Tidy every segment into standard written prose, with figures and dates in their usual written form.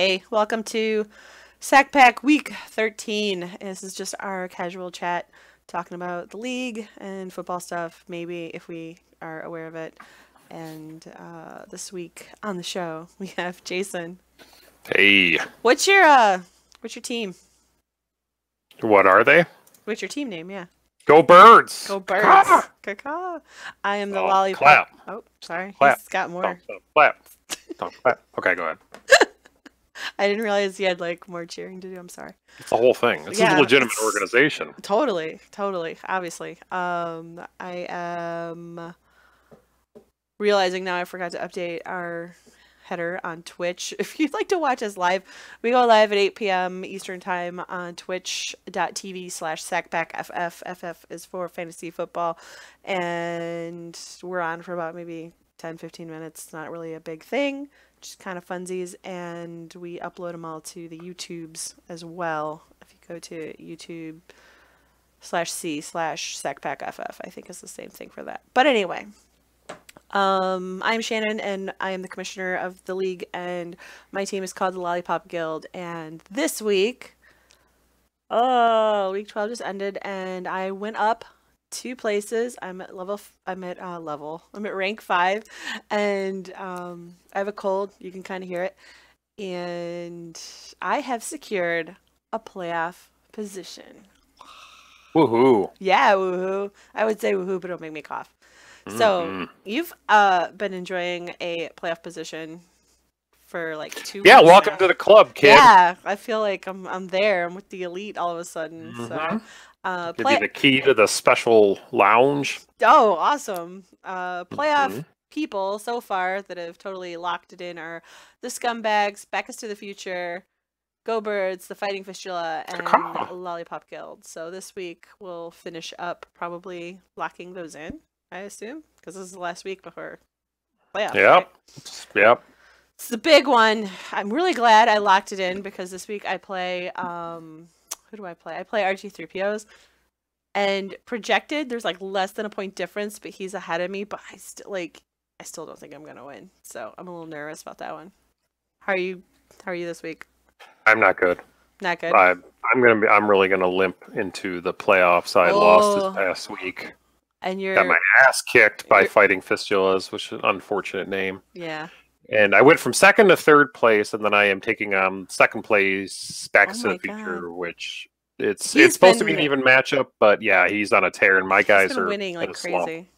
Hey, welcome to Sack Pack Week 13. This is just our casual chat talking about the league and football stuff, maybe if we are aware of it. And this week on the show, we have Jason. Hey. What's your team? What are they? What's your team name? Yeah. Go Birds! Go Birds. Caw. I am the Lollipop. Clap. Oh, sorry. Clap. He's got more. Don't clap. Don't clap. Okay, go ahead. I didn't realize he had like more cheering to do. I'm sorry. It's the whole thing. It's a legitimate organization. Totally, obviously. I am realizing now I forgot to update our header on Twitch. If you'd like to watch us live, we go live at 8 p.m. Eastern Time on twitch.tv/sackpackff. FF is for fantasy football. And we're on for about maybe 10-15 minutes. It's not really a big thing. Just kind of funsies, and we upload them all to the YouTubes as well. If you go to YouTube/C/SackPackFF, I think it's the same thing for that. But anyway, I'm Shannon, and I am the commissioner of the league, and my team is called the Lollipop Guild. And this week, week 12 just ended, and I went up 2 places. I'm at rank 5, and I have a cold. You can kind of hear it, and I have secured a playoff position. Woohoo! Yeah, woohoo! I would say woohoo, but it'll make me cough. So you've been enjoying a playoff position for like 2 weeks. Yeah, welcome to the club, kid. Yeah, I feel like I'm there. I'm with the elite all of a sudden. So. Give you the key to the special lounge. Oh, awesome. Playoff people so far that have totally locked it in are the Scumbags, Back Us to the Future, Go Birds, the Fighting Fistula, and Lollipop Guild. So this week we'll finish up probably locking those in, I assume, because this is the last week before playoffs. Yep. Right? Yep. It's the big one. I'm really glad I locked it in because this week I play who do I play? I play RG3POs, and projected there's like less than a point difference, but he's ahead of me. But I still don't think I'm gonna win, so I'm a little nervous about that one. How are you this week? I'm not good. Not good. I'm really gonna limp into the playoffs. I lost this past week. And you're got my ass kicked by Fighting Fistulas, which is an unfortunate name. Yeah. And I went from 2nd to 3rd place, and then I am taking 2nd place Back to the Future, which it's supposed to be an even matchup, but yeah, he's on a tear, and my guys are winning like crazy.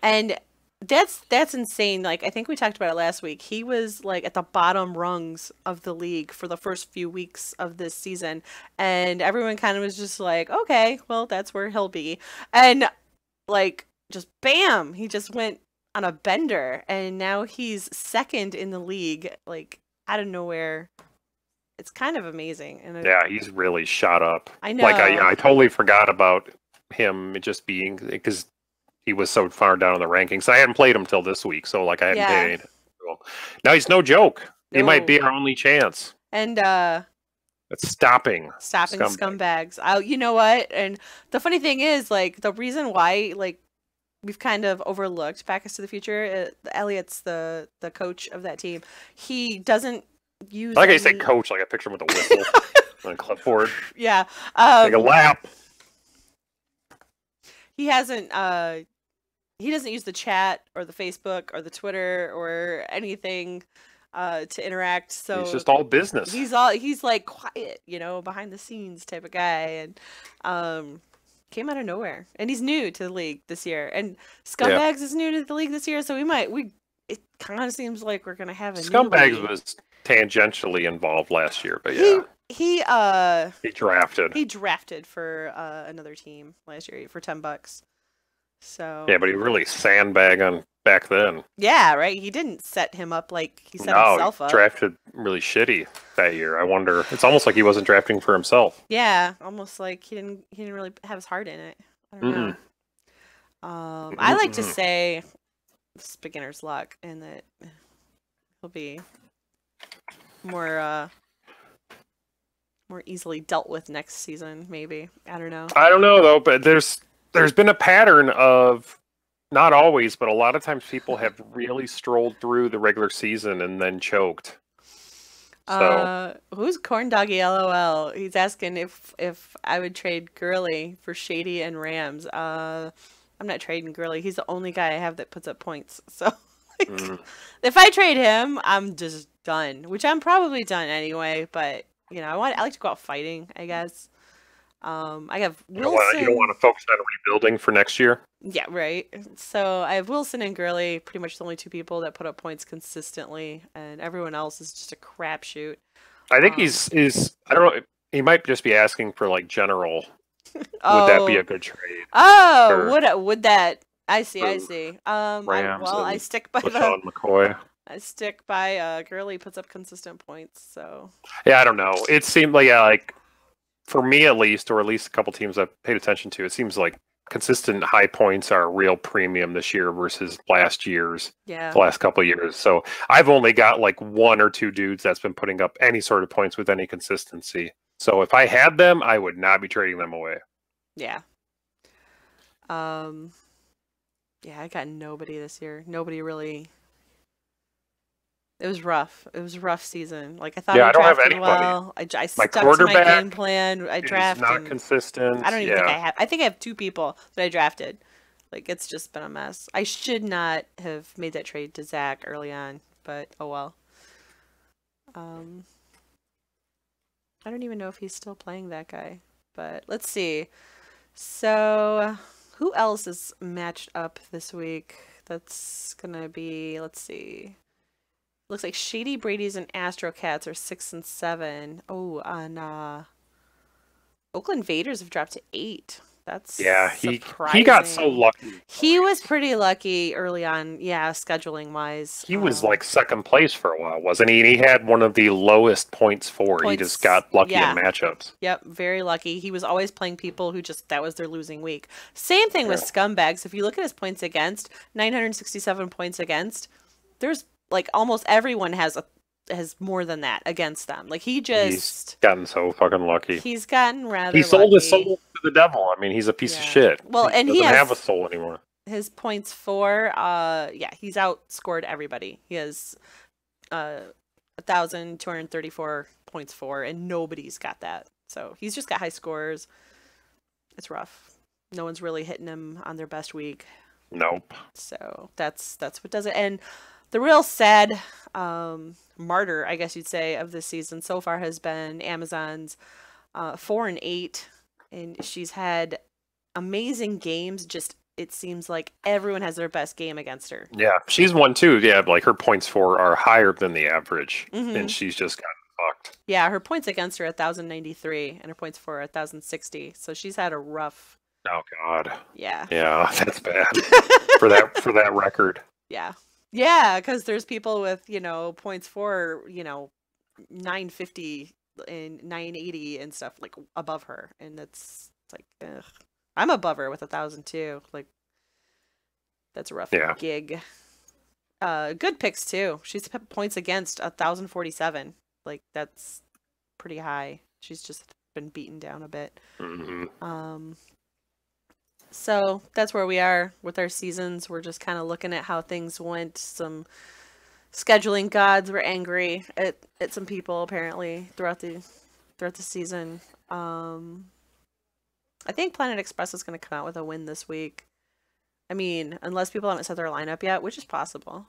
And that's insane. Like I think we talked about it last week. He was like at the bottom rungs of the league for the first few weeks of this season, and everyone kind of was just like, okay, well that's where he'll be, and like just bam, he just went on a bender, and now he's 2nd in the league, like out of nowhere. It's kind of amazing. And yeah, he's really shot up. I know. Like I totally forgot about him just being, because he was so far down in the rankings. I hadn't played him till this week, so like I hadn't paid. Now he's no joke. No. He might be our only chance. And it's stopping Scumbags. You know what? And the funny thing is, like, the reason why, like, we've kind of overlooked Back Us to the Future. Elliot's the coach of that team. He doesn't use. Like I say, coach. Like I picture him with a whistle on a clipboard. Yeah. Like a lap. He hasn't. He doesn't use the chat or the Facebook or the Twitter or anything to interact. So he's just all business. He's like quiet, behind the scenes type of guy, and came out of nowhere, and he's new to the league this year, and Scumbags is new to the league this year, so it kind of seems like we're gonna have a Scumbags was tangentially involved last year, but he drafted for another team last year for $10. So yeah, but he really sandbagged on back then. Yeah, right. He didn't set him up like he set himself up. Drafted really shitty that year. I wonder. It's almost like he wasn't drafting for himself. Yeah, almost like he didn't really have his heart in it. I don't know. I like to say it's beginner's luck, and that he'll be more easily dealt with next season. Maybe, I don't know. I don't know though, but there's been a pattern of, not always, but a lot of times people have really strolled through the regular season and then choked. So Who's Corn Doggy LOL? He's asking if I would trade Gurley for Shady and Rams. I'm not trading Gurley. He's the only guy I have that puts up points. So like, mm, if I trade him, I'm just done. Which I'm probably done anyway. But I like to go out fighting, I guess. I have you don't want Wilson. to focus on rebuilding for next year. Yeah, right. So I have Wilson and Gurley, pretty much the only two people that put up points consistently, and everyone else is just a crapshoot. I think Um, I don't know. He might just be asking for like general. Would that be oh, a good trade oh, for, would that? I see, I for see. Rams I and stick by LaShawn McCoy? Gurley puts up consistent points, so Yeah, I don't know. It seemed like like for me at least, or at least a couple teams I've paid attention to, it seems like consistent high points are a real premium this year versus yeah, the last couple of years. So I've only got like one or two dudes that's been putting up any sort of points with any consistency. So if I had them, I would not be trading them away. yeah. Um, yeah, I got nobody this year. Nobody really. It was rough. It was a rough season. Like I thought Yeah, we I don't have drafted anybody. well. I My stuck to my game quarterback plan. I is draft not and I consistent. don't even think I Yeah. have. I think I have two people that I drafted. Like it's just been a mess. I should not have made that trade to Zach early on, but oh well. Um, I don't even know if he's still playing that guy. But let's see. So, who else is matched up this week? That's gonna be, let's see. Looks like Shady Brady's and Astro Cats are 6 and 7. Oh, and Oakland Vaders have dropped to 8. That's Yeah, he got so surprising. lucky. He was pretty lucky early on, yeah, scheduling wise. He was like second place for a while, wasn't he? And he had one of the lowest points for. He just Points, got lucky in yeah. matchups. Yep, very lucky. He was always playing people who just that was their losing week. Same thing with Yeah. Scumbags. If you look at his points against, 967 points against, there's like almost everyone has more than that against them. Like He's gotten so fucking lucky. he's gotten rather He sold his lucky. soul to the devil. I mean, he's a piece of Yeah. shit. Well, He and he doesn't have a has soul anymore. his points for yeah, he's outscored everybody. He has 1,234 points for, and nobody's got that. So he's just got high scores. It's rough. No one's really hitting him on their best week. Nope. So that's what does it. And the real sad martyr, I guess you'd say, of this season so far has been Amazon's 4 and 8, and she's had amazing games. Just it seems like everyone has their best game against her. Yeah, she's one too. Yeah, like her points for are higher than the average, Hmm. and she's just gotten fucked. Yeah, her points against her 1,093, and her points for 1,060. So she's had a rough. Oh God. Yeah. Yeah, that's bad for that record. Yeah. Yeah, because there's people with, points for, 950 and 980 and stuff like above her. And it's like, ugh. I'm above her with 1,000 too. Like, that's a rough Yeah. gig. Good picks too. She's put points against 1,047. Like, that's pretty high. She's just been beaten down a bit. Hmm. So that's where we are with our seasons. We're just kind of looking at how things went. Some scheduling gods were angry at some people apparently throughout the season. I think Planet Express is going to come out with a win this week. I mean, unless people haven't set their lineup yet, which is possible.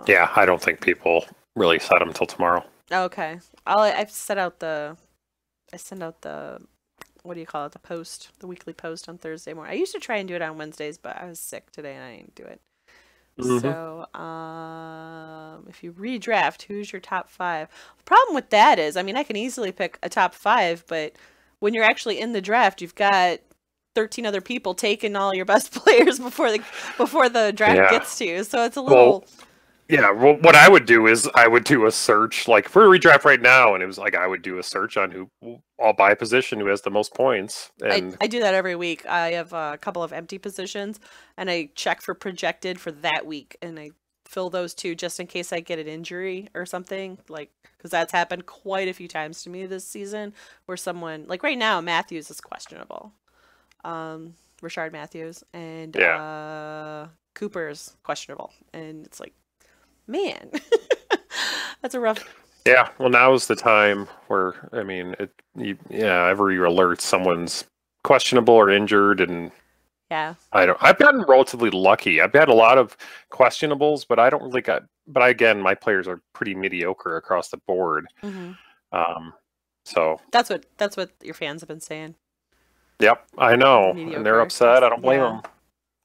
Yeah, I don't think people really set them until tomorrow. Okay, I send out the what do you call it? The weekly post on Thursday morning. I used to try and do it on Wednesdays, but I was sick today and I didn't do it. Mhm. So, if you redraft, who's your top 5? The problem with that is, I mean, I can easily pick a top 5, but when you're actually in the draft, you've got 13 other people taking all your best players before the draft Yeah. gets to you. So it's a little. Yeah, well, what I would do is I would do a search, like for a redraft right now, and it was like I would do a search on who I'll buy a position who has the most points, and I do that every week. I have a couple of empty positions, and I check for projected for that week, and I fill those two just in case I get an injury or something, like because that's happened quite a few times to me this season, where someone like right now Matthews is questionable, Rashard Matthews, and Cooper's questionable, and it's like, man. That's a rough. Yeah, well, now is the time where I mean, every alert someone's questionable or injured, and Yeah. I've gotten relatively lucky. I've had a lot of questionables, but I don't really got. But again, my players are pretty mediocre across the board. Mm-hmm. Um, so that's what your fans have been saying. Yep, I know, and they're upset. I don't blame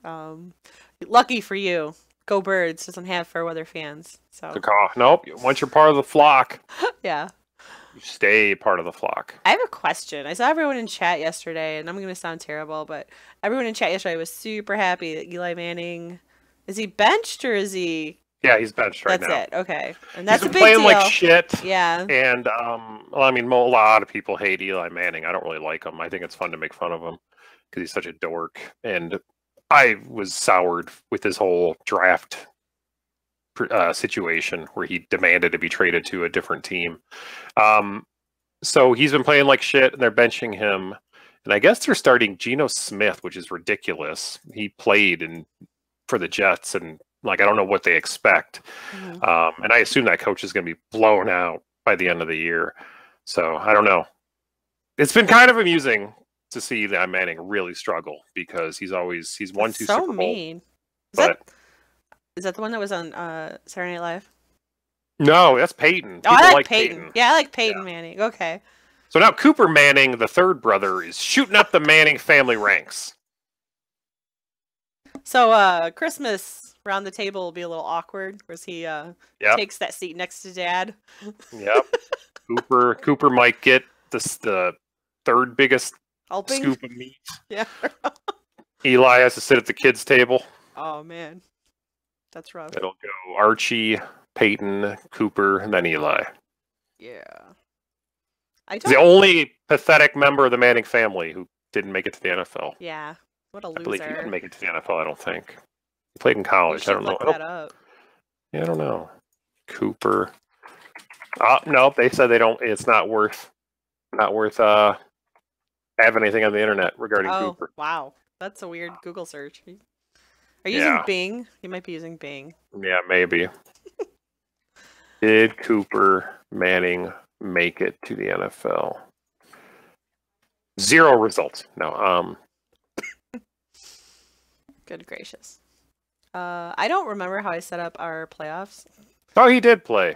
them. Lucky for you, Go Birds doesn't have fair weather fans. So nope. Once you're part of the flock, yeah, you stay part of the flock. I have a question. I saw everyone in chat yesterday, and I'm going to sound terrible, but everyone in chat yesterday was super happy that Eli Manning is he benched or is he? Yeah, he's benched right now. That's it. Okay, and that's he's a big playing deal. Like shit. Yeah, and well, I mean, a lot of people hate Eli Manning. I don't really like him. I think it's fun to make fun of him because he's such a dork. And I was soured with his whole draft situation where he demanded to be traded to a different team. So he's been playing like shit, and they're benching him. And I guess they're starting Geno Smith, which is ridiculous. He played for the Jets, and like I don't know what they expect. Mm-hmm. And I assume that coach is going to be blown out by the end of the year. So I don't know. It's been kind of amusing to see that Manning really struggle because he's won 2 Super Bowls. So mean. Is that the one that was on Saturday Night Live? No, that's Peyton. Oh, I like Peyton. Yeah, I like Peyton Manning. Okay. So now Cooper Manning, the third brother, is shooting up the Manning family ranks. So Christmas around the table will be a little awkward because he takes that seat next to Dad. Yep. Cooper might get the third biggest scoop of meat. Yeah. Eli has to sit at the kids' table. Oh man, that's rough. It'll go Archie, Peyton, Cooper, and then Eli. Yeah. He's the only pathetic member of the Manning family who didn't make it to the NFL. Yeah. What a loser. I believe he didn't make it to the NFL, I don't think. He played in college. I don't know. Yeah, I don't know. Cooper. No, they said they don't. It's not worth having anything on the internet regarding Cooper. Wow. That's a weird Google search. Are you using Bing? You might be using Bing. Yeah, maybe. Did Cooper Manning make it to the NFL? 0 results. No. Good gracious. I don't remember how I set up our playoffs. Oh, he did play.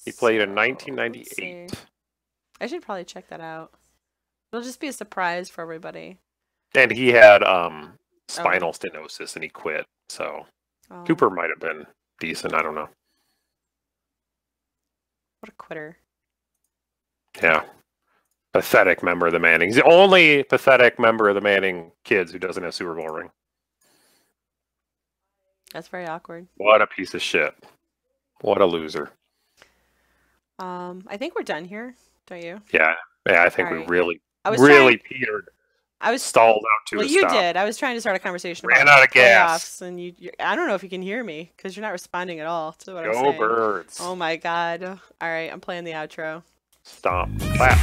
He played in 1998. I should probably check that out. It'll just be a surprise for everybody. And he had spinal stenosis and he quit. So Cooper might have been decent. I don't know. What a quitter. Yeah. Pathetic member of the Manning. He's the only pathetic member of the Manning kids who doesn't have a Super Bowl ring. That's very awkward. What a piece of shit. What a loser. I think we're done here, don't you? Yeah, I think we really petered. I was stalled out to a stop. You did. I was trying to start a conversation about out of gas. And I don't know if you can hear me because you're not responding at all to what I'm saying. Go Birds. Oh my god. All right, I'm playing the outro. Stop. Clap.